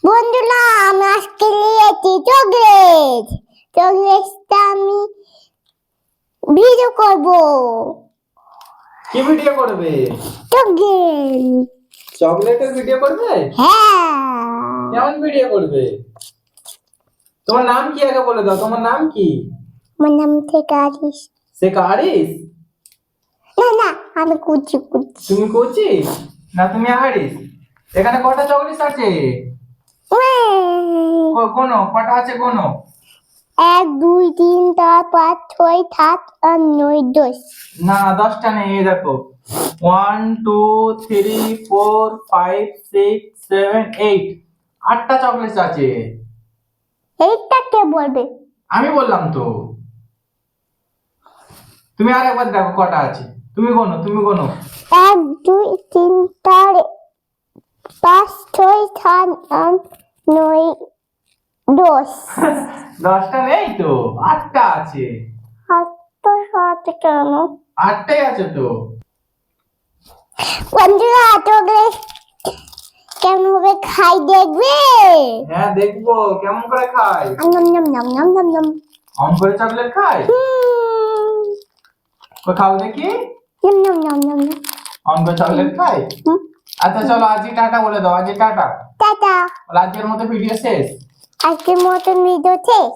বন্ধুরা আমি আজকে নিয়েছি চকলেট। চকলেটটা আমি ভিডিও করব। কি ভিডিও করবে? চকলেট। চকলেটের ভিডিও করবে? হ্যাঁ। কেমন ভিডিও করবে? তোমার নাম কি আগে বলে দাও, তোমার নাম কি? আমার নাম থেকে আরিস। শেখ আরিস? না না, আমি কুচি কুচি। তুমি কোচি না তুমি আরিস? এখানে কটা চকলেট আছে? কোনো কটা আছে কোনো? 1 2 3 4 5 6 7 8 9 10। না 10টা নেই, এই দেখো 1 2 3 4 5 6 7 8 8টা চকলেট আছে। এইটা কে বলবে? আমি বললাম তো। তুমি আরেকবার দেখো কটা আছে, তুমি গোনো 1 2 3 4 5 6 7 8 9 10। 10টা নেই তো, 8টা আছে। হাতটা সাথে কেন? 8টাই আছে তো। বন্ধুরা চকলেট কেমন করে খাই দেখবে? হ্যাঁ দেখবো কেমন করে খায়। নম নম নম নম নম নম। অন করে চকলেট খায়? কই খাও দেখি। নম নম নম নম। অন করে চকলেট খায়? আচ্ছা চলো আজকে টাটা বলে দাও, আজকে টাটা। টাটা। আজকের মতো ভিডিও শেষ। আজকের মতো ভিডিও শেষ।